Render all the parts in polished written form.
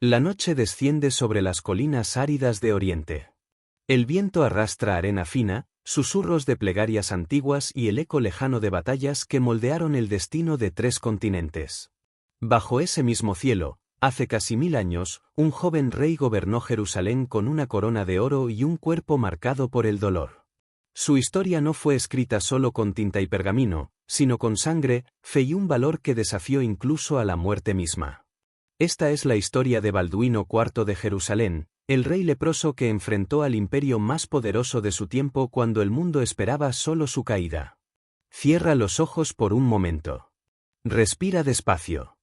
La noche desciende sobre las colinas áridas de Oriente. El viento arrastra arena fina, susurros de plegarias antiguas y el eco lejano de batallas que moldearon el destino de 3 continentes. Bajo ese mismo cielo, hace casi 1000 años, un joven rey gobernó Jerusalén con una corona de oro y un cuerpo marcado por el dolor. Su historia no fue escrita solo con tinta y pergamino, sino con sangre, fe y un valor que desafió incluso a la muerte misma. Esta es la historia de Balduino IV de Jerusalén, el rey leproso que enfrentó al imperio más poderoso de su tiempo cuando el mundo esperaba solo su caída. Cierra los ojos por un momento. Respira despacio.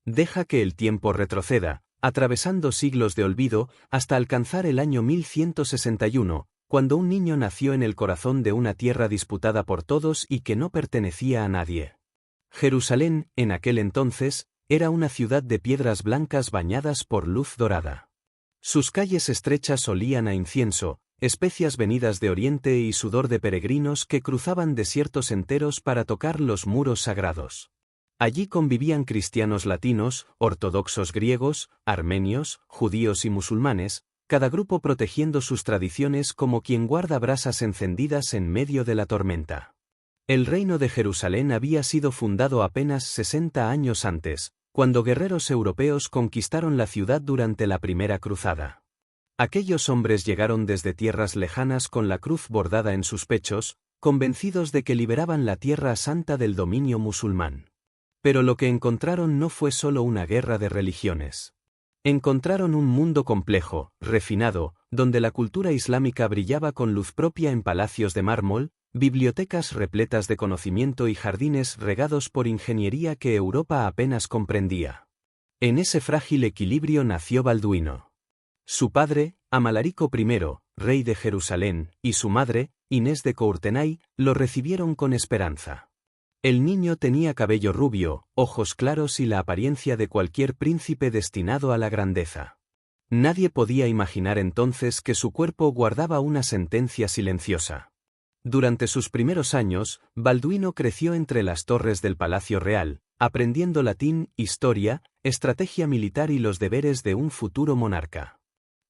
Deja que el tiempo retroceda, atravesando siglos de olvido, hasta alcanzar el año 1161, cuando un niño nació en el corazón de una tierra disputada por todos y que no pertenecía a nadie. Jerusalén, en aquel entonces, era una ciudad de piedras blancas bañadas por luz dorada. Sus calles estrechas olían a incienso, especias venidas de Oriente y sudor de peregrinos que cruzaban desiertos enteros para tocar los muros sagrados. Allí convivían cristianos latinos, ortodoxos griegos, armenios, judíos y musulmanes, cada grupo protegiendo sus tradiciones como quien guarda brasas encendidas en medio de la tormenta. El reino de Jerusalén había sido fundado apenas 60 años antes, cuando guerreros europeos conquistaron la ciudad durante la Primera Cruzada. Aquellos hombres llegaron desde tierras lejanas con la cruz bordada en sus pechos, convencidos de que liberaban la tierra santa del dominio musulmán. Pero lo que encontraron no fue solo una guerra de religiones. Encontraron un mundo complejo, refinado, donde la cultura islámica brillaba con luz propia en palacios de mármol, bibliotecas repletas de conocimiento y jardines regados por ingeniería que Europa apenas comprendía. En ese frágil equilibrio nació Balduino. Su padre, Amalarico I, rey de Jerusalén, y su madre, Inés de Courtenay, lo recibieron con esperanza. El niño tenía cabello rubio, ojos claros y la apariencia de cualquier príncipe destinado a la grandeza. Nadie podía imaginar entonces que su cuerpo guardaba una sentencia silenciosa. Durante sus primeros años, Balduino creció entre las torres del Palacio Real, aprendiendo latín, historia, estrategia militar y los deberes de un futuro monarca.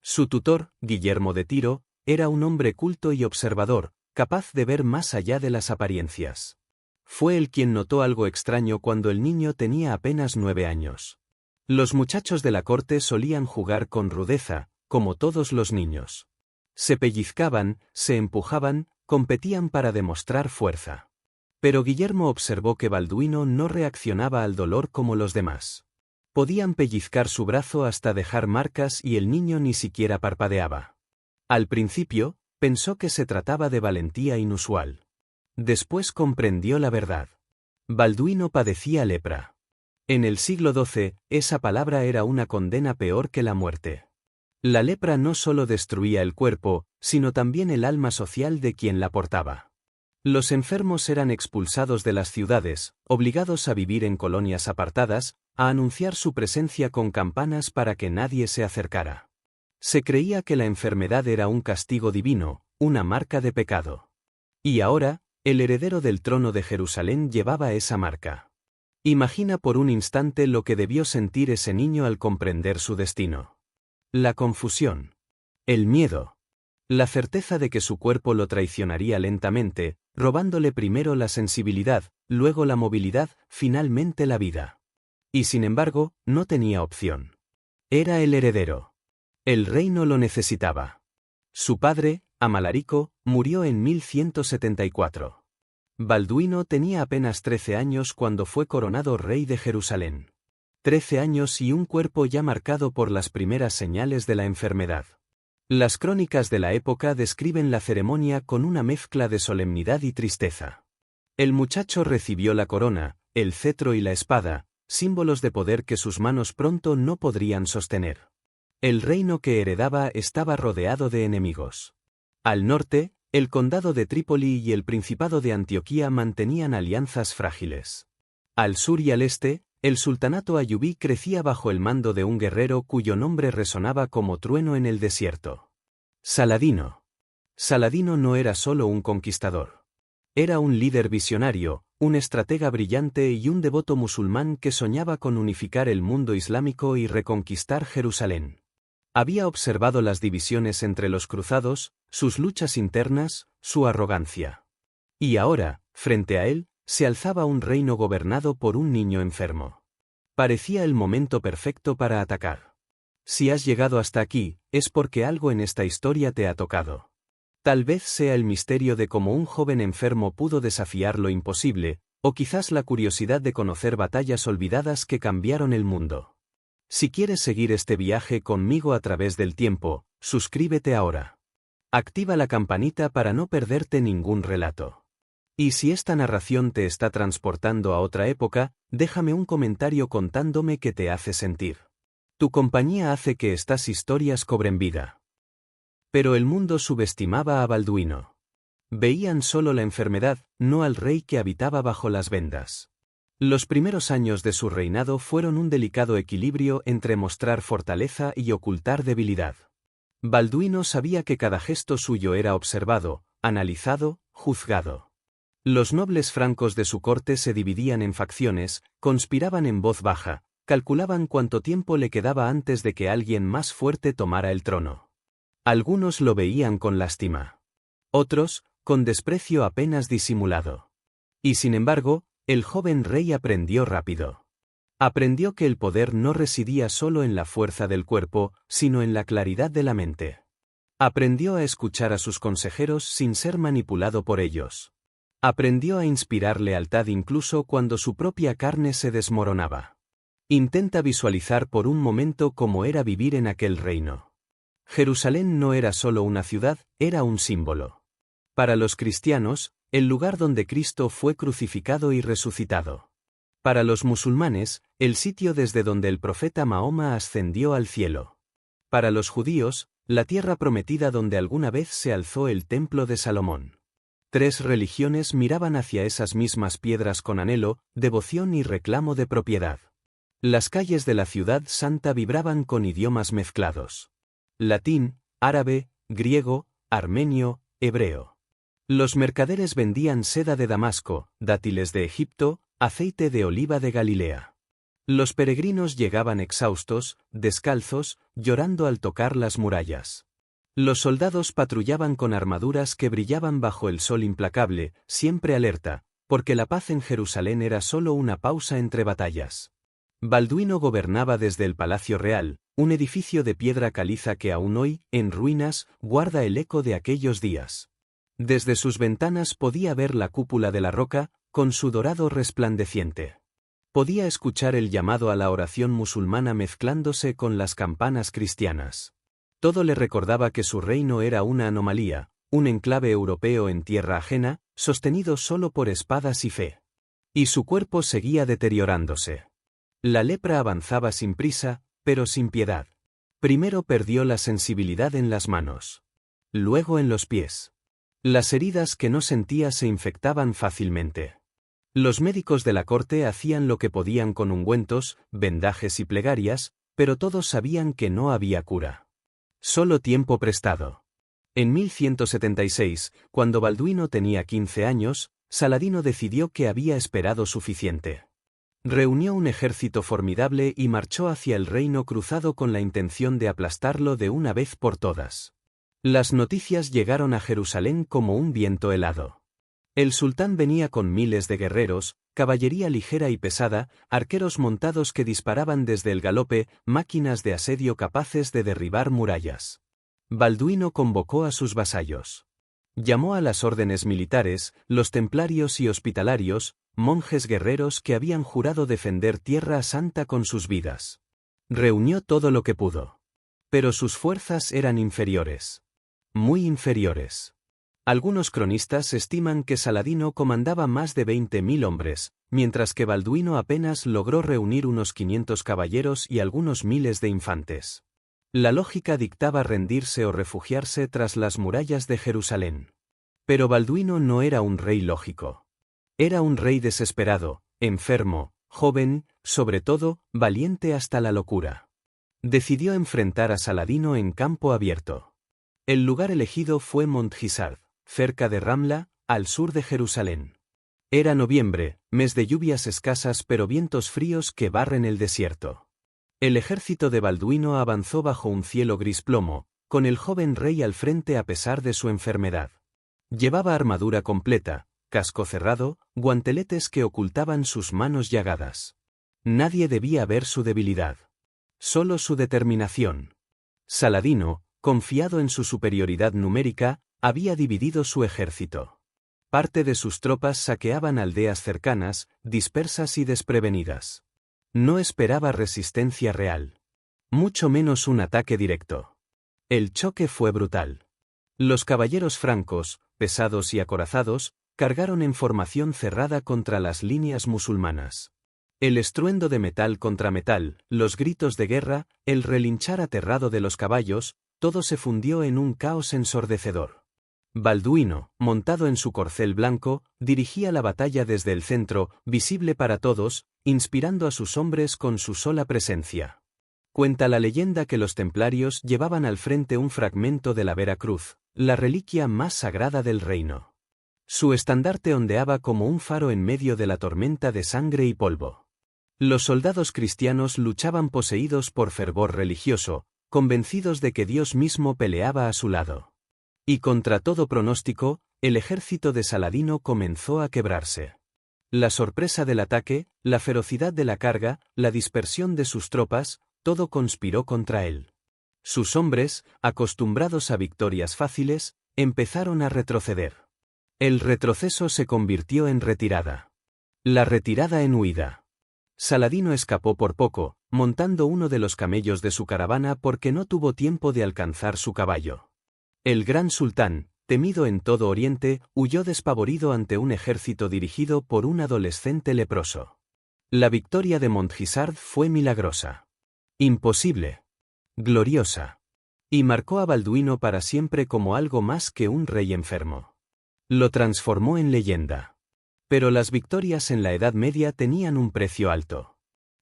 Su tutor, Guillermo de Tiro, era un hombre culto y observador, capaz de ver más allá de las apariencias. Fue él quien notó algo extraño cuando el niño tenía apenas 9 años. Los muchachos de la corte solían jugar con rudeza, como todos los niños. Se pellizcaban, se empujaban, competían para demostrar fuerza. Pero Guillermo observó que Balduino no reaccionaba al dolor como los demás. Podían pellizcar su brazo hasta dejar marcas y el niño ni siquiera parpadeaba. Al principio, pensó que se trataba de valentía inusual. Después comprendió la verdad. Balduino padecía lepra. En el siglo XII, esa palabra era una condena peor que la muerte. La lepra no solo destruía el cuerpo, sino también el alma social de quien la portaba. Los enfermos eran expulsados de las ciudades, obligados a vivir en colonias apartadas, a anunciar su presencia con campanas para que nadie se acercara. Se creía que la enfermedad era un castigo divino, una marca de pecado. Y ahora, el heredero del trono de Jerusalén llevaba esa marca. Imagina por un instante lo que debió sentir ese niño al comprender su destino. La confusión. El miedo. La certeza de que su cuerpo lo traicionaría lentamente, robándole primero la sensibilidad, luego la movilidad, finalmente la vida. Y sin embargo, no tenía opción. Era el heredero. El reino lo necesitaba. Su padre, Amalarico, murió en 1174. Balduino tenía apenas 13 años cuando fue coronado rey de Jerusalén. 13 años y un cuerpo ya marcado por las primeras señales de la enfermedad. Las crónicas de la época describen la ceremonia con una mezcla de solemnidad y tristeza. El muchacho recibió la corona, el cetro y la espada, símbolos de poder que sus manos pronto no podrían sostener. El reino que heredaba estaba rodeado de enemigos. Al norte, el condado de Trípoli y el principado de Antioquía mantenían alianzas frágiles. Al sur y al este, el sultanato ayubí crecía bajo el mando de un guerrero cuyo nombre resonaba como trueno en el desierto. Saladino. Saladino no era solo un conquistador. Era un líder visionario, un estratega brillante y un devoto musulmán que soñaba con unificar el mundo islámico y reconquistar Jerusalén. Había observado las divisiones entre los cruzados, sus luchas internas, su arrogancia. Y ahora, frente a él, se alzaba un reino gobernado por un niño enfermo. Parecía el momento perfecto para atacar. Si has llegado hasta aquí, es porque algo en esta historia te ha tocado. Tal vez sea el misterio de cómo un joven enfermo pudo desafiar lo imposible, o quizás la curiosidad de conocer batallas olvidadas que cambiaron el mundo. Si quieres seguir este viaje conmigo a través del tiempo, suscríbete ahora. Activa la campanita para no perderte ningún relato. Y si esta narración te está transportando a otra época, déjame un comentario contándome qué te hace sentir. Tu compañía hace que estas historias cobren vida. Pero el mundo subestimaba a Balduino. Veían solo la enfermedad, no al rey que habitaba bajo las vendas. Los primeros años de su reinado fueron un delicado equilibrio entre mostrar fortaleza y ocultar debilidad. Balduino sabía que cada gesto suyo era observado, analizado, juzgado. Los nobles francos de su corte se dividían en facciones, conspiraban en voz baja, calculaban cuánto tiempo le quedaba antes de que alguien más fuerte tomara el trono. Algunos lo veían con lástima. Otros, con desprecio apenas disimulado. Y sin embargo, el joven rey aprendió rápido. Aprendió que el poder no residía solo en la fuerza del cuerpo, sino en la claridad de la mente. Aprendió a escuchar a sus consejeros sin ser manipulado por ellos. Aprendió a inspirar lealtad incluso cuando su propia carne se desmoronaba. Intenta visualizar por un momento cómo era vivir en aquel reino. Jerusalén no era solo una ciudad, era un símbolo. Para los cristianos, el lugar donde Cristo fue crucificado y resucitado. Para los musulmanes, el sitio desde donde el profeta Mahoma ascendió al cielo. Para los judíos, la tierra prometida donde alguna vez se alzó el templo de Salomón. 3 religiones miraban hacia esas mismas piedras con anhelo, devoción y reclamo de propiedad. Las calles de la ciudad santa vibraban con idiomas mezclados. Latín, árabe, griego, armenio, hebreo. Los mercaderes vendían seda de Damasco, dátiles de Egipto, aceite de oliva de Galilea. Los peregrinos llegaban exhaustos, descalzos, llorando al tocar las murallas. Los soldados patrullaban con armaduras que brillaban bajo el sol implacable, siempre alerta, porque la paz en Jerusalén era solo una pausa entre batallas. Balduino gobernaba desde el Palacio Real, un edificio de piedra caliza que aún hoy, en ruinas, guarda el eco de aquellos días. Desde sus ventanas podía ver la cúpula de la roca, con su dorado resplandeciente. Podía escuchar el llamado a la oración musulmana mezclándose con las campanas cristianas. Todo le recordaba que su reino era una anomalía, un enclave europeo en tierra ajena, sostenido solo por espadas y fe. Y su cuerpo seguía deteriorándose. La lepra avanzaba sin prisa, pero sin piedad. Primero perdió la sensibilidad en las manos. Luego en los pies. Las heridas que no sentía se infectaban fácilmente. Los médicos de la corte hacían lo que podían con ungüentos, vendajes y plegarias, pero todos sabían que no había cura. Solo tiempo prestado. En 1176, cuando Balduino tenía 15 años, Saladino decidió que había esperado suficiente. Reunió un ejército formidable y marchó hacia el reino cruzado con la intención de aplastarlo de una vez por todas. Las noticias llegaron a Jerusalén como un viento helado. El sultán venía con miles de guerreros, caballería ligera y pesada, arqueros montados que disparaban desde el galope, máquinas de asedio capaces de derribar murallas. Balduino convocó a sus vasallos. Llamó a las órdenes militares, los templarios y hospitalarios, monjes guerreros que habían jurado defender Tierra Santa con sus vidas. Reunió todo lo que pudo. Pero sus fuerzas eran inferiores. Muy inferiores. Algunos cronistas estiman que Saladino comandaba más de 20.000 hombres, mientras que Balduino apenas logró reunir unos 500 caballeros y algunos miles de infantes. La lógica dictaba rendirse o refugiarse tras las murallas de Jerusalén. Pero Balduino no era un rey lógico. Era un rey desesperado, enfermo, joven, sobre todo, valiente hasta la locura. Decidió enfrentar a Saladino en campo abierto. El lugar elegido fue Montgisard, cerca de Ramla, al sur de Jerusalén. Era noviembre, mes de lluvias escasas pero vientos fríos que barren el desierto. El ejército de Balduino avanzó bajo un cielo gris plomo, con el joven rey al frente a pesar de su enfermedad. Llevaba armadura completa, casco cerrado, guanteletes que ocultaban sus manos llagadas. Nadie debía ver su debilidad. Solo su determinación. Saladino, confiado en su superioridad numérica, había dividido su ejército. Parte de sus tropas saqueaban aldeas cercanas, dispersas y desprevenidas. No esperaba resistencia real. Mucho menos un ataque directo. El choque fue brutal. Los caballeros francos, pesados y acorazados, cargaron en formación cerrada contra las líneas musulmanas. El estruendo de metal contra metal, los gritos de guerra, el relinchar aterrado de los caballos, todo se fundió en un caos ensordecedor. Balduino, montado en su corcel blanco, dirigía la batalla desde el centro, visible para todos, inspirando a sus hombres con su sola presencia. Cuenta la leyenda que los templarios llevaban al frente un fragmento de la Vera Cruz, la reliquia más sagrada del reino. Su estandarte ondeaba como un faro en medio de la tormenta de sangre y polvo. Los soldados cristianos luchaban poseídos por fervor religioso, convencidos de que Dios mismo peleaba a su lado. Y contra todo pronóstico, el ejército de Saladino comenzó a quebrarse. La sorpresa del ataque, la ferocidad de la carga, la dispersión de sus tropas, todo conspiró contra él. Sus hombres, acostumbrados a victorias fáciles, empezaron a retroceder. El retroceso se convirtió en retirada. La retirada en huida. Saladino escapó por poco, montando uno de los camellos de su caravana porque no tuvo tiempo de alcanzar su caballo. El gran sultán, temido en todo Oriente, huyó despavorido ante un ejército dirigido por un adolescente leproso. La victoria de Montgisard fue milagrosa. Imposible. Gloriosa. Y marcó a Balduino para siempre como algo más que un rey enfermo. Lo transformó en leyenda. Pero las victorias en la Edad Media tenían un precio alto.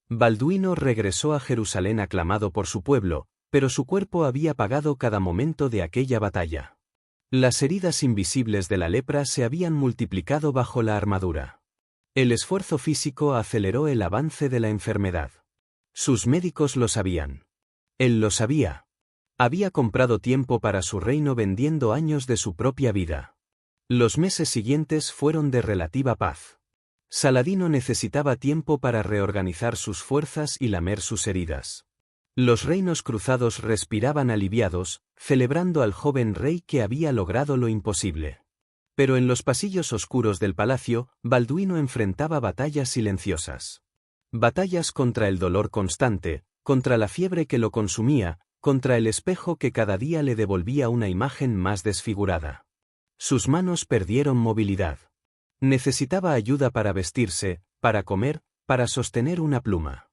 Balduino regresó a Jerusalén aclamado por su pueblo, pero su cuerpo había pagado cada momento de aquella batalla. Las heridas invisibles de la lepra se habían multiplicado bajo la armadura. El esfuerzo físico aceleró el avance de la enfermedad. Sus médicos lo sabían. Él lo sabía. Había comprado tiempo para su reino vendiendo años de su propia vida. Los meses siguientes fueron de relativa paz. Saladino necesitaba tiempo para reorganizar sus fuerzas y lamer sus heridas. Los reinos cruzados respiraban aliviados, celebrando al joven rey que había logrado lo imposible. Pero en los pasillos oscuros del palacio, Balduino enfrentaba batallas silenciosas. Batallas contra el dolor constante, contra la fiebre que lo consumía, contra el espejo que cada día le devolvía una imagen más desfigurada. Sus manos perdieron movilidad. Necesitaba ayuda para vestirse, para comer, para sostener una pluma.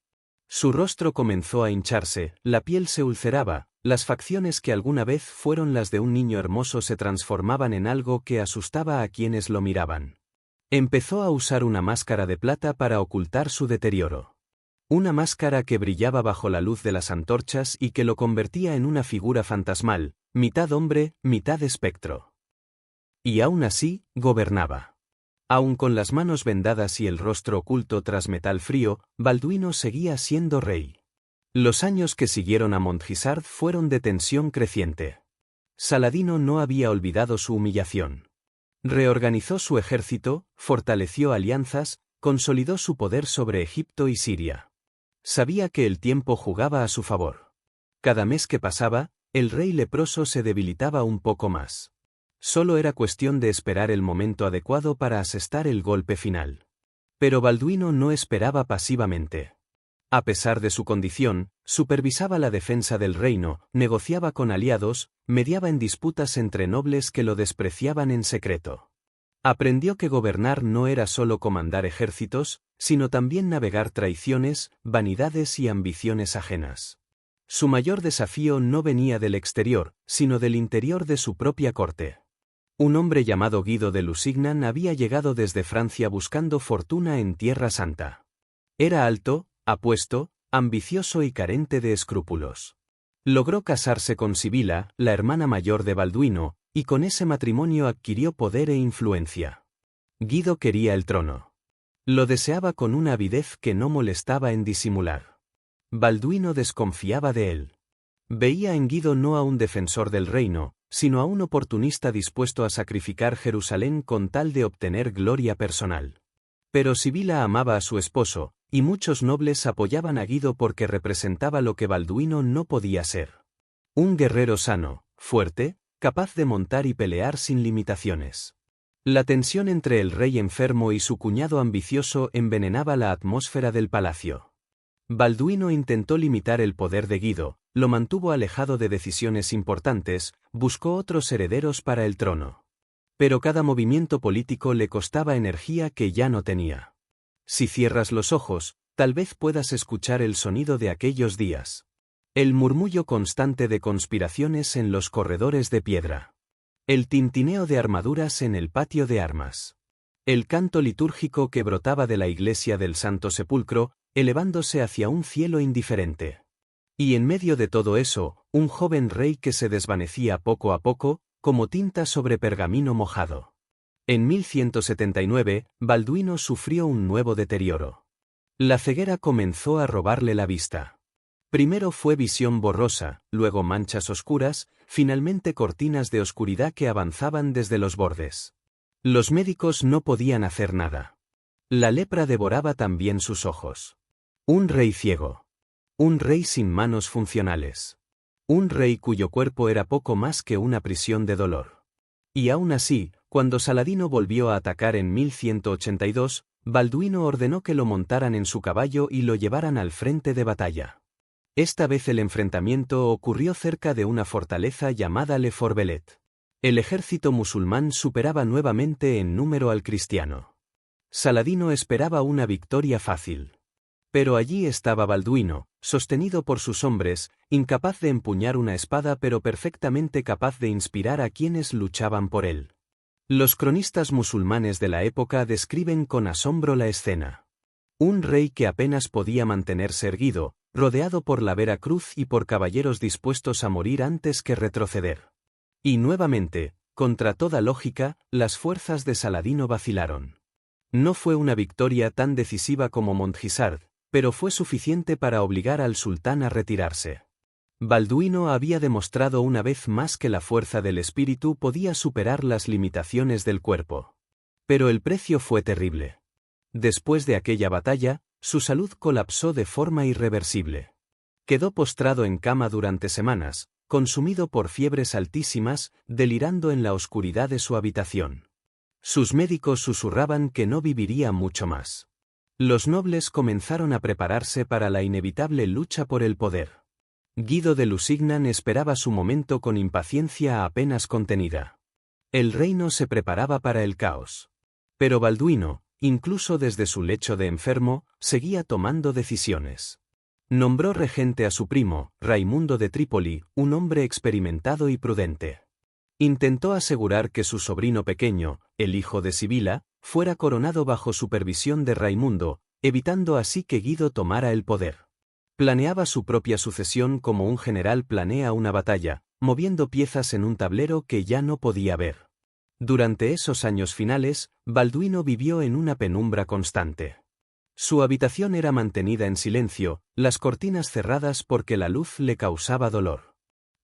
Su rostro comenzó a hincharse, la piel se ulceraba, las facciones que alguna vez fueron las de un niño hermoso se transformaban en algo que asustaba a quienes lo miraban. Empezó a usar una máscara de plata para ocultar su deterioro. Una máscara que brillaba bajo la luz de las antorchas y que lo convertía en una figura fantasmal, mitad hombre, mitad espectro. Y aún así, gobernaba. Aun con las manos vendadas y el rostro oculto tras metal frío, Balduino seguía siendo rey. Los años que siguieron a Montgisard fueron de tensión creciente. Saladino no había olvidado su humillación. Reorganizó su ejército, fortaleció alianzas, consolidó su poder sobre Egipto y Siria. Sabía que el tiempo jugaba a su favor. Cada mes que pasaba, el rey leproso se debilitaba un poco más. Solo era cuestión de esperar el momento adecuado para asestar el golpe final. Pero Balduino no esperaba pasivamente. A pesar de su condición, supervisaba la defensa del reino, negociaba con aliados, mediaba en disputas entre nobles que lo despreciaban en secreto. Aprendió que gobernar no era solo comandar ejércitos, sino también navegar traiciones, vanidades y ambiciones ajenas. Su mayor desafío no venía del exterior, sino del interior de su propia corte. Un hombre llamado Guido de Lusignan había llegado desde Francia buscando fortuna en Tierra Santa. Era alto, apuesto, ambicioso y carente de escrúpulos. Logró casarse con Sibila, la hermana mayor de Balduino, y con ese matrimonio adquirió poder e influencia. Guido quería el trono. Lo deseaba con una avidez que no molestaba en disimular. Balduino desconfiaba de él. Veía en Guido no a un defensor del reino, sino a un oportunista dispuesto a sacrificar Jerusalén con tal de obtener gloria personal. Pero Sibila amaba a su esposo, y muchos nobles apoyaban a Guido porque representaba lo que Balduino no podía ser. Un guerrero sano, fuerte, capaz de montar y pelear sin limitaciones. La tensión entre el rey enfermo y su cuñado ambicioso envenenaba la atmósfera del palacio. Balduino intentó limitar el poder de Guido, lo mantuvo alejado de decisiones importantes, buscó otros herederos para el trono. Pero cada movimiento político le costaba energía que ya no tenía. Si cierras los ojos, tal vez puedas escuchar el sonido de aquellos días. El murmullo constante de conspiraciones en los corredores de piedra. El tintineo de armaduras en el patio de armas. El canto litúrgico que brotaba de la iglesia del Santo Sepulcro, elevándose hacia un cielo indiferente. Y en medio de todo eso, un joven rey que se desvanecía poco a poco, como tinta sobre pergamino mojado. En 1179, Balduino sufrió un nuevo deterioro. La ceguera comenzó a robarle la vista. Primero fue visión borrosa, luego manchas oscuras, finalmente cortinas de oscuridad que avanzaban desde los bordes. Los médicos no podían hacer nada. La lepra devoraba también sus ojos. Un rey ciego. Un rey sin manos funcionales. Un rey cuyo cuerpo era poco más que una prisión de dolor. Y aún así, cuando Saladino volvió a atacar en 1182, Balduino ordenó que lo montaran en su caballo y lo llevaran al frente de batalla. Esta vez el enfrentamiento ocurrió cerca de una fortaleza llamada Le Forbelet. El ejército musulmán superaba nuevamente en número al cristiano. Saladino esperaba una victoria fácil. Pero allí estaba Balduino, sostenido por sus hombres, incapaz de empuñar una espada pero perfectamente capaz de inspirar a quienes luchaban por él. Los cronistas musulmanes de la época describen con asombro la escena. Un rey que apenas podía mantenerse erguido, rodeado por la Vera Cruz y por caballeros dispuestos a morir antes que retroceder. Y nuevamente, contra toda lógica, las fuerzas de Saladino vacilaron. No fue una victoria tan decisiva como Montgisard, pero fue suficiente para obligar al sultán a retirarse. Balduino había demostrado una vez más que la fuerza del espíritu podía superar las limitaciones del cuerpo. Pero el precio fue terrible. Después de aquella batalla, su salud colapsó de forma irreversible. Quedó postrado en cama durante semanas, consumido por fiebres altísimas, delirando en la oscuridad de su habitación. Sus médicos susurraban que no viviría mucho más. Los nobles comenzaron a prepararse para la inevitable lucha por el poder. Guido de Lusignan esperaba su momento con impaciencia apenas contenida. El reino se preparaba para el caos. Pero Balduino, incluso desde su lecho de enfermo, seguía tomando decisiones. Nombró regente a su primo, Raimundo de Trípoli, un hombre experimentado y prudente. Intentó asegurar que su sobrino pequeño, el hijo de Sibila, fuera coronado bajo supervisión de Raimundo, evitando así que Guido tomara el poder. Planeaba su propia sucesión como un general planea una batalla, moviendo piezas en un tablero que ya no podía ver. Durante esos años finales, Balduino vivió en una penumbra constante. Su habitación era mantenida en silencio, las cortinas cerradas porque la luz le causaba dolor.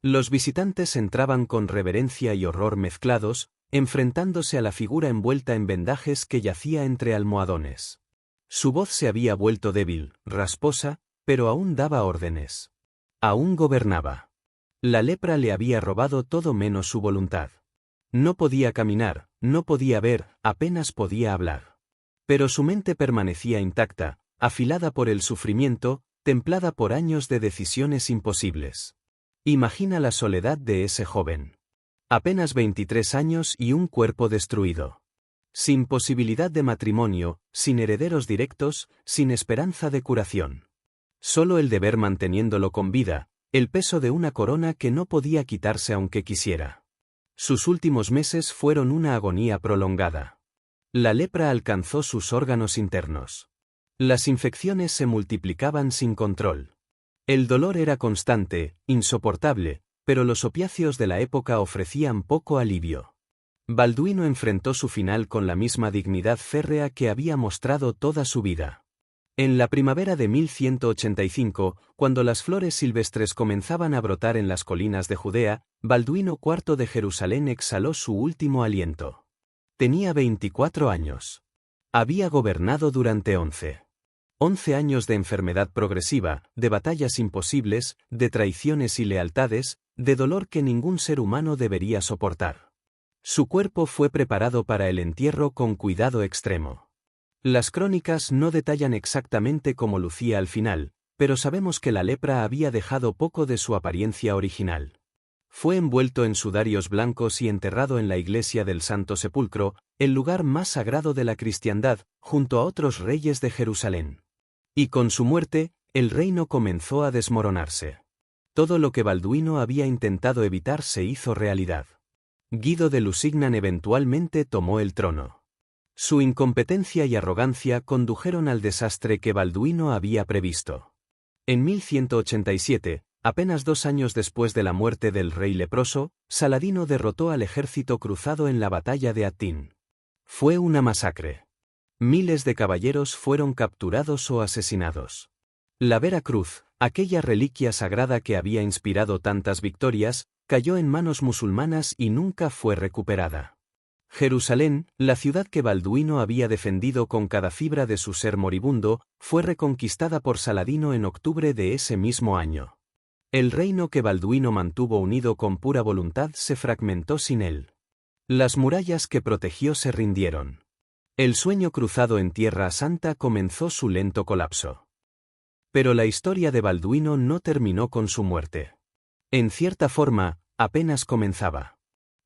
Los visitantes entraban con reverencia y horror mezclados, enfrentándose a la figura envuelta en vendajes que yacía entre almohadones. Su voz se había vuelto débil, rasposa, pero aún daba órdenes. Aún gobernaba. La lepra le había robado todo menos su voluntad. No podía caminar, no podía ver, apenas podía hablar. Pero su mente permanecía intacta, afilada por el sufrimiento, templada por años de decisiones imposibles. Imagina la soledad de ese joven. Apenas 23 años y un cuerpo destruido. Sin posibilidad de matrimonio, sin herederos directos, sin esperanza de curación. Solo el deber manteniéndolo con vida, el peso de una corona que no podía quitarse aunque quisiera. Sus últimos meses fueron una agonía prolongada. La lepra alcanzó sus órganos internos. Las infecciones se multiplicaban sin control. El dolor era constante, insoportable, pero los opiáceos de la época ofrecían poco alivio. Balduino enfrentó su final con la misma dignidad férrea que había mostrado toda su vida. En la primavera de 1185, cuando las flores silvestres comenzaban a brotar en las colinas de Judea, Balduino IV de Jerusalén exhaló su último aliento. Tenía 24 años. Había gobernado durante 11 años de enfermedad progresiva, de batallas imposibles, de traiciones y lealtades, de dolor que ningún ser humano debería soportar. Su cuerpo fue preparado para el entierro con cuidado extremo. Las crónicas no detallan exactamente cómo lucía al final, pero sabemos que la lepra había dejado poco de su apariencia original. Fue envuelto en sudarios blancos y enterrado en la iglesia del Santo Sepulcro, el lugar más sagrado de la cristiandad, junto a otros reyes de Jerusalén. Y con su muerte, el reino comenzó a desmoronarse. Todo lo que Balduino había intentado evitar se hizo realidad. Guido de Lusignan eventualmente tomó el trono. Su incompetencia y arrogancia condujeron al desastre que Balduino había previsto. En 1187, apenas 2 años después de la muerte del rey leproso, Saladino derrotó al ejército cruzado en la batalla de Hattin. Fue una masacre. Miles de caballeros fueron capturados o asesinados. La Vera Cruz, aquella reliquia sagrada que había inspirado tantas victorias, cayó en manos musulmanas y nunca fue recuperada. Jerusalén, la ciudad que Balduino había defendido con cada fibra de su ser moribundo, fue reconquistada por Saladino en octubre de ese mismo año. El reino que Balduino mantuvo unido con pura voluntad se fragmentó sin él. Las murallas que protegió se rindieron. El sueño cruzado en Tierra Santa comenzó su lento colapso. Pero la historia de Balduino no terminó con su muerte. En cierta forma, apenas comenzaba.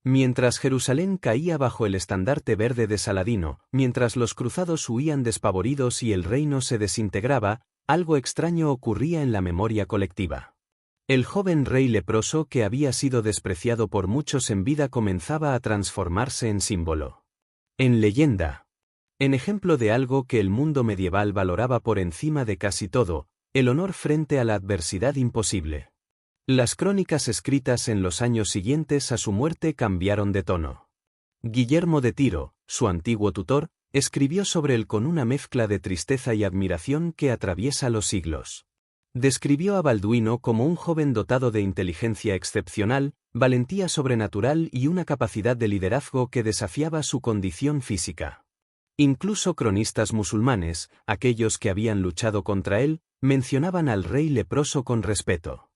Mientras Jerusalén caía bajo el estandarte verde de Saladino, mientras los cruzados huían despavoridos y el reino se desintegraba, algo extraño ocurría en la memoria colectiva. El joven rey leproso que había sido despreciado por muchos en vida comenzaba a transformarse en símbolo. En leyenda. En ejemplo de algo que el mundo medieval valoraba por encima de casi todo, el honor frente a la adversidad imposible. Las crónicas escritas en los años siguientes a su muerte cambiaron de tono. Guillermo de Tiro, su antiguo tutor, escribió sobre él con una mezcla de tristeza y admiración que atraviesa los siglos. Describió a Balduino como un joven dotado de inteligencia excepcional, valentía sobrenatural y una capacidad de liderazgo que desafiaba su condición física. Incluso cronistas musulmanes, aquellos que habían luchado contra él, mencionaban al rey leproso con respeto.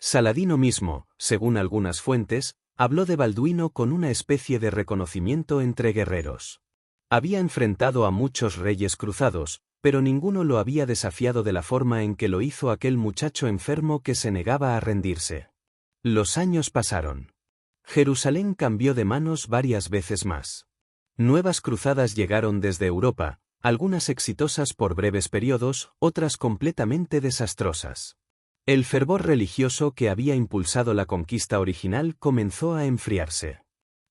Saladino mismo, según algunas fuentes, habló de Balduino con una especie de reconocimiento entre guerreros. Había enfrentado a muchos reyes cruzados, pero ninguno lo había desafiado de la forma en que lo hizo aquel muchacho enfermo que se negaba a rendirse. Los años pasaron. Jerusalén cambió de manos varias veces más. Nuevas cruzadas llegaron desde Europa, algunas exitosas por breves periodos, otras completamente desastrosas. El fervor religioso que había impulsado la conquista original comenzó a enfriarse.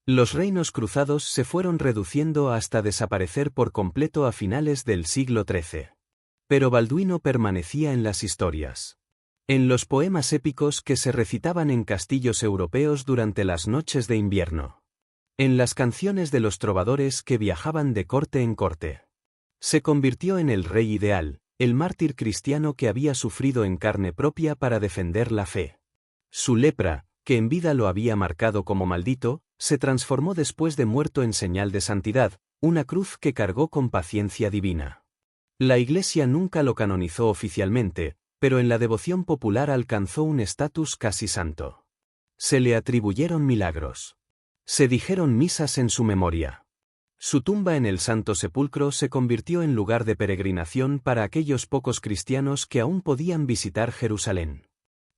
Los reinos cruzados se fueron reduciendo hasta desaparecer por completo a finales del siglo XIII. Pero Balduino permanecía en las historias. En los poemas épicos que se recitaban en castillos europeos durante las noches de invierno. En las canciones de los trovadores que viajaban de corte en corte. Se convirtió en el rey ideal, el mártir cristiano que había sufrido en carne propia para defender la fe. Su lepra, que en vida lo había marcado como maldito, se transformó después de muerto en señal de santidad, una cruz que cargó con paciencia divina. La Iglesia nunca lo canonizó oficialmente, pero en la devoción popular alcanzó un estatus casi santo. Se le atribuyeron milagros. Se dijeron misas en su memoria. Su tumba en el Santo Sepulcro se convirtió en lugar de peregrinación para aquellos pocos cristianos que aún podían visitar Jerusalén.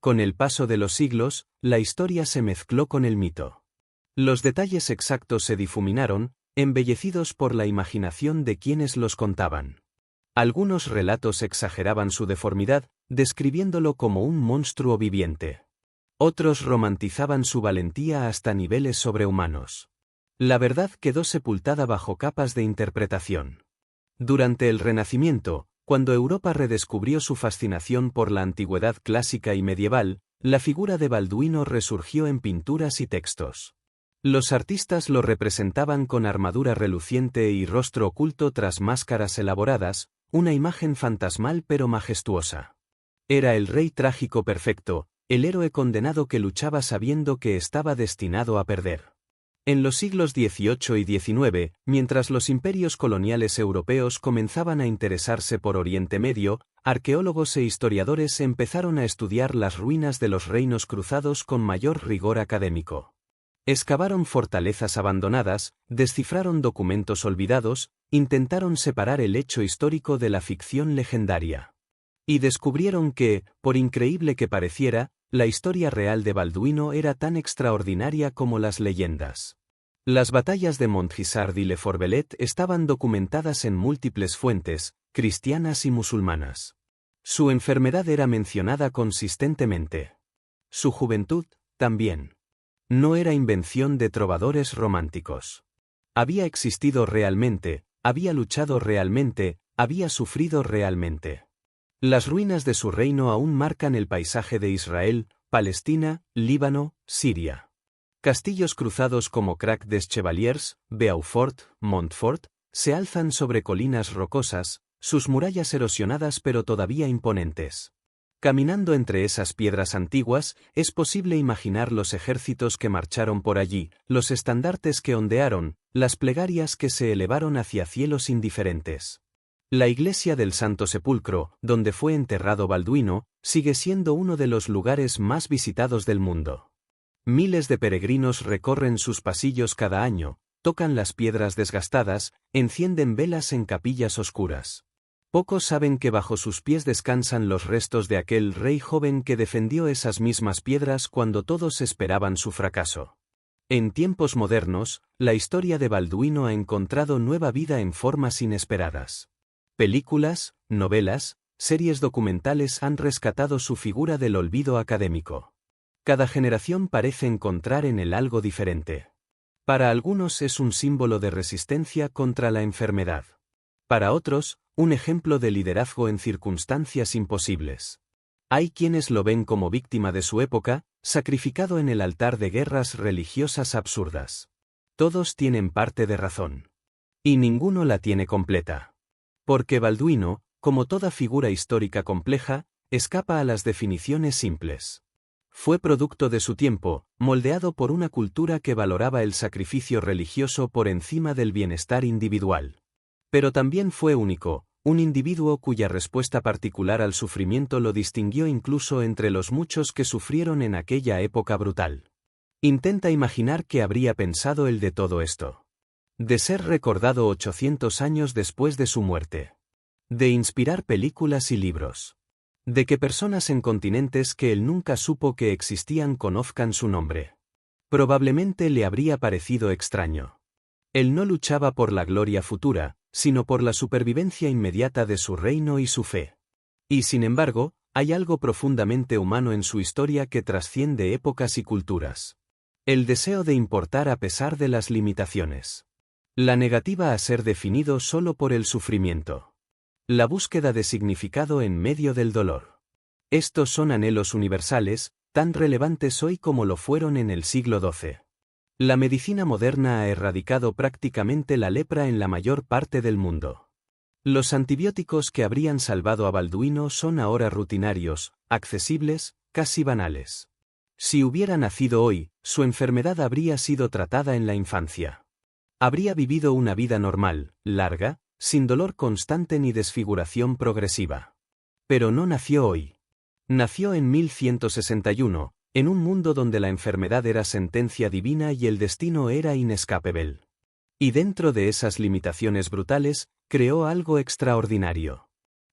Con el paso de los siglos, la historia se mezcló con el mito. Los detalles exactos se difuminaron, embellecidos por la imaginación de quienes los contaban. Algunos relatos exageraban su deformidad, describiéndolo como un monstruo viviente. Otros romantizaban su valentía hasta niveles sobrehumanos. La verdad quedó sepultada bajo capas de interpretación. Durante el Renacimiento, cuando Europa redescubrió su fascinación por la antigüedad clásica y medieval, la figura de Balduino resurgió en pinturas y textos. Los artistas lo representaban con armadura reluciente y rostro oculto tras máscaras elaboradas, una imagen fantasmal pero majestuosa. Era el rey trágico perfecto, el héroe condenado que luchaba sabiendo que estaba destinado a perder. En los siglos XVIII y XIX, mientras los imperios coloniales europeos comenzaban a interesarse por Oriente Medio, arqueólogos e historiadores empezaron a estudiar las ruinas de los reinos cruzados con mayor rigor académico. Excavaron fortalezas abandonadas, descifraron documentos olvidados, intentaron separar el hecho histórico de la ficción legendaria. Y descubrieron que, por increíble que pareciera, la historia real de Balduino era tan extraordinaria como las leyendas. Las batallas de Montgisard y Le Forbelet estaban documentadas en múltiples fuentes, cristianas y musulmanas. Su enfermedad era mencionada consistentemente. Su juventud, también. No era invención de trovadores románticos. Había existido realmente, había luchado realmente, había sufrido realmente. Las ruinas de su reino aún marcan el paisaje de Israel, Palestina, Líbano, Siria. Castillos cruzados como Crac des Chevaliers, Beaufort, Montfort, se alzan sobre colinas rocosas, sus murallas erosionadas pero todavía imponentes. Caminando entre esas piedras antiguas, es posible imaginar los ejércitos que marcharon por allí, los estandartes que ondearon, las plegarias que se elevaron hacia cielos indiferentes. La iglesia del Santo Sepulcro, donde fue enterrado Balduino, sigue siendo uno de los lugares más visitados del mundo. Miles de peregrinos recorren sus pasillos cada año, tocan las piedras desgastadas, encienden velas en capillas oscuras. Pocos saben que bajo sus pies descansan los restos de aquel rey joven que defendió esas mismas piedras cuando todos esperaban su fracaso. En tiempos modernos, la historia de Balduino ha encontrado nueva vida en formas inesperadas. Películas, novelas, series documentales han rescatado su figura del olvido académico. Cada generación parece encontrar en él algo diferente. Para algunos es un símbolo de resistencia contra la enfermedad. Para otros, un ejemplo de liderazgo en circunstancias imposibles. Hay quienes lo ven como víctima de su época, sacrificado en el altar de guerras religiosas absurdas. Todos tienen parte de razón. Y ninguno la tiene completa. Porque Balduino, como toda figura histórica compleja, escapa a las definiciones simples. Fue producto de su tiempo, moldeado por una cultura que valoraba el sacrificio religioso por encima del bienestar individual. Pero también fue único, un individuo cuya respuesta particular al sufrimiento lo distinguió incluso entre los muchos que sufrieron en aquella época brutal. Intenta imaginar qué habría pensado él de todo esto. De ser recordado 800 años después de su muerte. De inspirar películas y libros. De que personas en continentes que él nunca supo que existían conozcan su nombre. Probablemente le habría parecido extraño. Él no luchaba por la gloria futura, sino por la supervivencia inmediata de su reino y su fe. Y sin embargo, hay algo profundamente humano en su historia que trasciende épocas y culturas. El deseo de importar a pesar de las limitaciones. La negativa a ser definido solo por el sufrimiento. La búsqueda de significado en medio del dolor. Estos son anhelos universales, tan relevantes hoy como lo fueron en el siglo XII. La medicina moderna ha erradicado prácticamente la lepra en la mayor parte del mundo. Los antibióticos que habrían salvado a Balduino son ahora rutinarios, accesibles, casi banales. Si hubiera nacido hoy, su enfermedad habría sido tratada en la infancia. Habría vivido una vida normal, larga, sin dolor constante ni desfiguración progresiva. Pero no nació hoy. Nació en 1161, en un mundo donde la enfermedad era sentencia divina y el destino era inescapable. Y dentro de esas limitaciones brutales, creó algo extraordinario.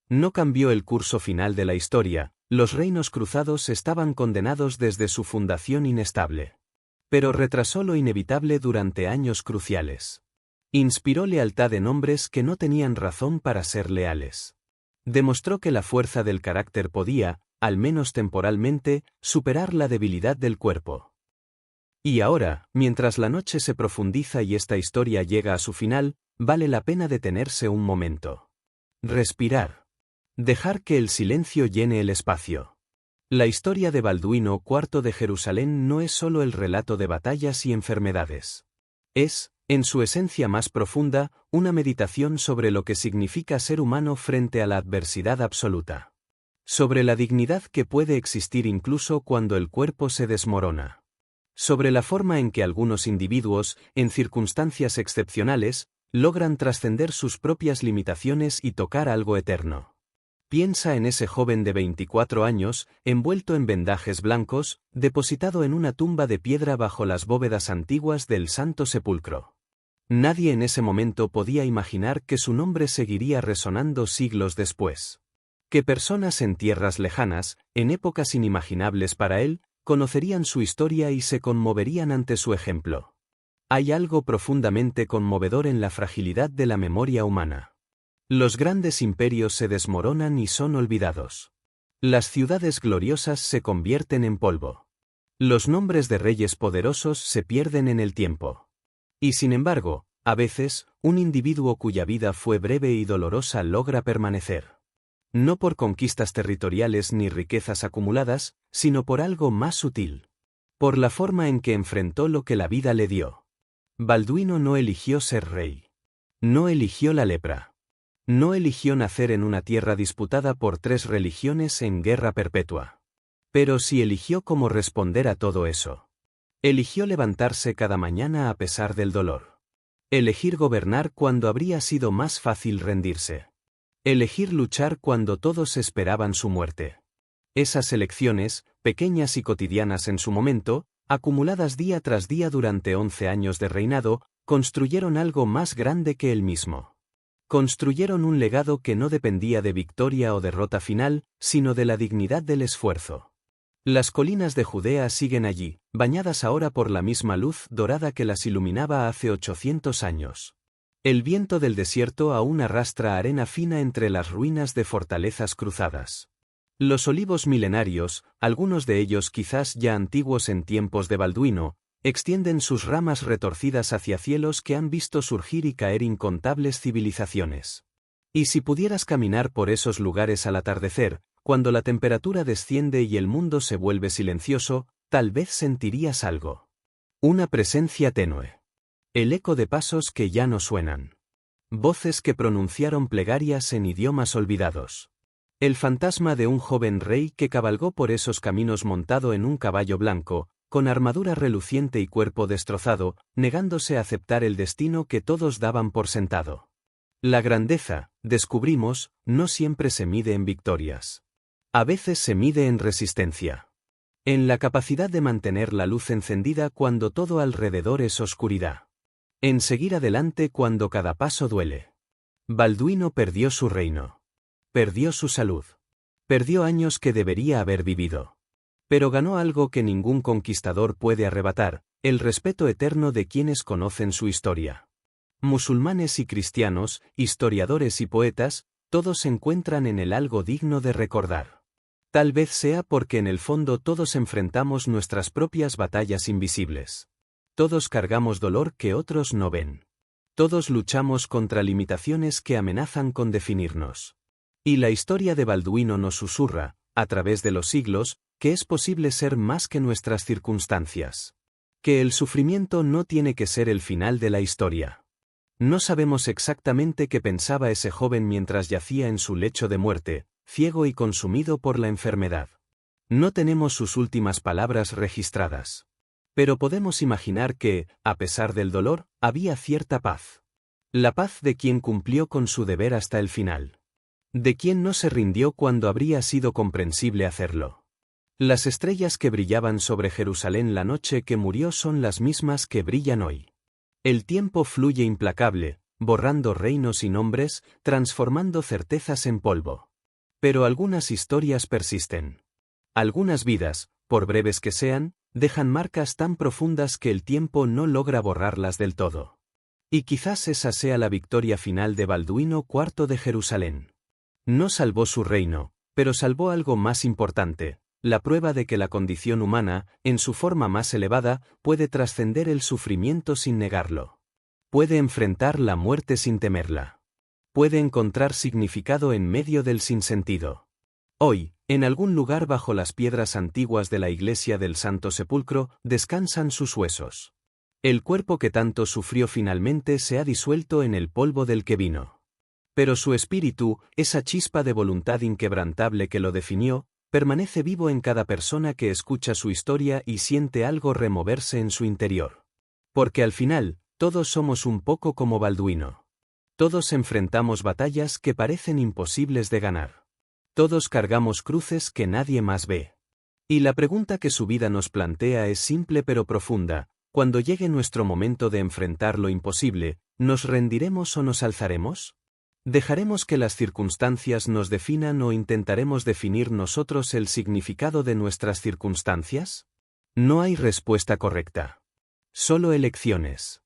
No cambió el curso final de la historia, los reinos cruzados estaban condenados desde su fundación inestable. Pero retrasó lo inevitable durante años cruciales. Inspiró lealtad en hombres que no tenían razón para ser leales. Demostró que la fuerza del carácter podía, al menos temporalmente, superar la debilidad del cuerpo. Y ahora, mientras la noche se profundiza y esta historia llega a su final, vale la pena detenerse un momento. Respirar. Dejar que el silencio llene el espacio. La historia de Balduino IV de Jerusalén no es solo el relato de batallas y enfermedades. Es, en su esencia más profunda, una meditación sobre lo que significa ser humano frente a la adversidad absoluta. Sobre la dignidad que puede existir incluso cuando el cuerpo se desmorona. Sobre la forma en que algunos individuos, en circunstancias excepcionales, logran trascender sus propias limitaciones y tocar algo eterno. Piensa en ese joven de 24 años, envuelto en vendajes blancos, depositado en una tumba de piedra bajo las bóvedas antiguas del Santo Sepulcro. Nadie en ese momento podía imaginar que su nombre seguiría resonando siglos después. Que personas en tierras lejanas, en épocas inimaginables para él, conocerían su historia y se conmoverían ante su ejemplo. Hay algo profundamente conmovedor en la fragilidad de la memoria humana. Los grandes imperios se desmoronan y son olvidados. Las ciudades gloriosas se convierten en polvo. Los nombres de reyes poderosos se pierden en el tiempo. Y sin embargo, a veces, un individuo cuya vida fue breve y dolorosa logra permanecer. No por conquistas territoriales ni riquezas acumuladas, sino por algo más sutil. Por la forma en que enfrentó lo que la vida le dio. Balduino no eligió ser rey. No eligió la lepra. No eligió nacer en una tierra disputada por 3 religiones en guerra perpetua. Pero sí eligió cómo responder a todo eso. Eligió levantarse cada mañana a pesar del dolor. Elegir gobernar cuando habría sido más fácil rendirse. Elegir luchar cuando todos esperaban su muerte. Esas elecciones, pequeñas y cotidianas en su momento, acumuladas día tras día durante 11 años de reinado, construyeron algo más grande que él mismo. Construyeron un legado que no dependía de victoria o derrota final, sino de la dignidad del esfuerzo. Las colinas de Judea siguen allí, bañadas ahora por la misma luz dorada que las iluminaba hace 800 años. El viento del desierto aún arrastra arena fina entre las ruinas de fortalezas cruzadas. Los olivos milenarios, algunos de ellos quizás ya antiguos en tiempos de Balduino, extienden sus ramas retorcidas hacia cielos que han visto surgir y caer incontables civilizaciones. Y si pudieras caminar por esos lugares al atardecer, cuando la temperatura desciende y el mundo se vuelve silencioso, tal vez sentirías algo. Una presencia tenue. El eco de pasos que ya no suenan. Voces que pronunciaron plegarias en idiomas olvidados. El fantasma de un joven rey que cabalgó por esos caminos montado en un caballo blanco, con armadura reluciente y cuerpo destrozado, negándose a aceptar el destino que todos daban por sentado. La grandeza, descubrimos, no siempre se mide en victorias. A veces se mide en resistencia. En la capacidad de mantener la luz encendida cuando todo alrededor es oscuridad. En seguir adelante cuando cada paso duele. Balduino perdió su reino. Perdió su salud. Perdió años que debería haber vivido. Pero ganó algo que ningún conquistador puede arrebatar, el respeto eterno de quienes conocen su historia. Musulmanes y cristianos, historiadores y poetas, todos encuentran en él algo digno de recordar. Tal vez sea porque en el fondo todos enfrentamos nuestras propias batallas invisibles. Todos cargamos dolor que otros no ven. Todos luchamos contra limitaciones que amenazan con definirnos. Y la historia de Balduino nos susurra, a través de los siglos, que es posible ser más que nuestras circunstancias. Que el sufrimiento no tiene que ser el final de la historia. No sabemos exactamente qué pensaba ese joven mientras yacía en su lecho de muerte, ciego y consumido por la enfermedad. No tenemos sus últimas palabras registradas. Pero podemos imaginar que, a pesar del dolor, había cierta paz. La paz de quien cumplió con su deber hasta el final. De quien no se rindió cuando habría sido comprensible hacerlo. Las estrellas que brillaban sobre Jerusalén la noche que murió son las mismas que brillan hoy. El tiempo fluye implacable, borrando reinos y nombres, transformando certezas en polvo. Pero algunas historias persisten. Algunas vidas, por breves que sean, dejan marcas tan profundas que el tiempo no logra borrarlas del todo. Y quizás esa sea la victoria final de Balduino IV de Jerusalén. No salvó su reino, pero salvó algo más importante. La prueba de que la condición humana, en su forma más elevada, puede trascender el sufrimiento sin negarlo. Puede enfrentar la muerte sin temerla. Puede encontrar significado en medio del sinsentido. Hoy, En algún lugar bajo las piedras antiguas de la iglesia del Santo Sepulcro, descansan sus huesos. El cuerpo que tanto sufrió finalmente se ha disuelto en el polvo del que vino. Pero su espíritu, esa chispa de voluntad inquebrantable que lo definió, permanece vivo en cada persona que escucha su historia y siente algo removerse en su interior. Porque al final, todos somos un poco como Balduino. Todos enfrentamos batallas que parecen imposibles de ganar. Todos cargamos cruces que nadie más ve. Y la pregunta que su vida nos plantea es simple pero profunda: cuando llegue nuestro momento de enfrentar lo imposible, ¿nos rendiremos o nos alzaremos? ¿Dejaremos que las circunstancias nos definan o intentaremos definir nosotros el significado de nuestras circunstancias? No hay respuesta correcta. Solo elecciones.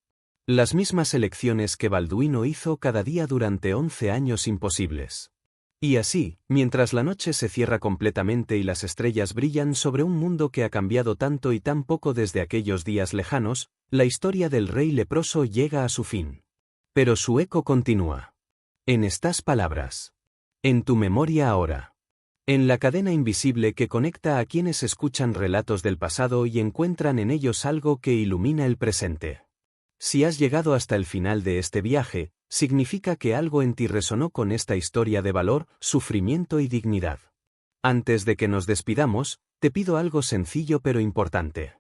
Las mismas elecciones que Balduino hizo cada día durante 11 años imposibles. Y así, mientras la noche se cierra completamente y las estrellas brillan sobre un mundo que ha cambiado tanto y tan poco desde aquellos días lejanos, la historia del rey leproso llega a su fin. Pero su eco continúa. En estas palabras. En tu memoria ahora. En la cadena invisible que conecta a quienes escuchan relatos del pasado y encuentran en ellos algo que ilumina el presente. Si has llegado hasta el final de este viaje, significa que algo en ti resonó con esta historia de valor, sufrimiento y dignidad. Antes de que nos despidamos, te pido algo sencillo pero importante.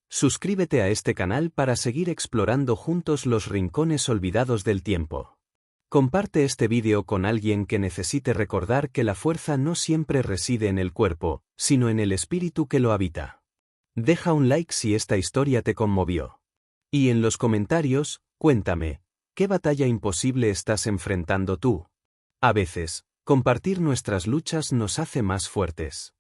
Suscríbete a este canal para seguir explorando juntos los rincones olvidados del tiempo. Comparte este vídeo con alguien que necesite recordar que la fuerza no siempre reside en el cuerpo, sino en el espíritu que lo habita. Deja un like si esta historia te conmovió. Y en los comentarios, cuéntame, ¿qué batalla imposible estás enfrentando tú? A veces, compartir nuestras luchas nos hace más fuertes.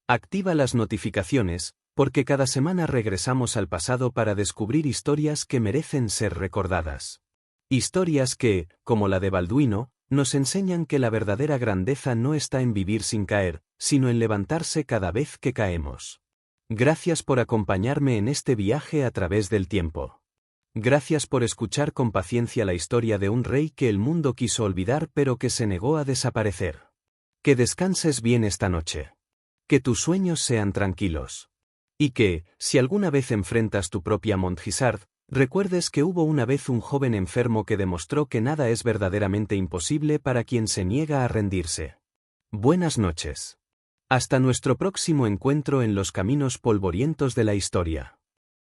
Activa las notificaciones, porque cada semana regresamos al pasado para descubrir historias que merecen ser recordadas. Historias que, como la de Balduino, nos enseñan que la verdadera grandeza no está en vivir sin caer, sino en levantarse cada vez que caemos. Gracias por acompañarme en este viaje a través del tiempo. Gracias por escuchar con paciencia la historia de un rey que el mundo quiso olvidar pero que se negó a desaparecer. Que descanses bien esta noche. Que tus sueños sean tranquilos. Y que, si alguna vez enfrentas tu propia Montgisard, recuerdes que hubo una vez un joven enfermo que demostró que nada es verdaderamente imposible para quien se niega a rendirse. Buenas noches. Hasta nuestro próximo encuentro en los caminos polvorientos de la historia.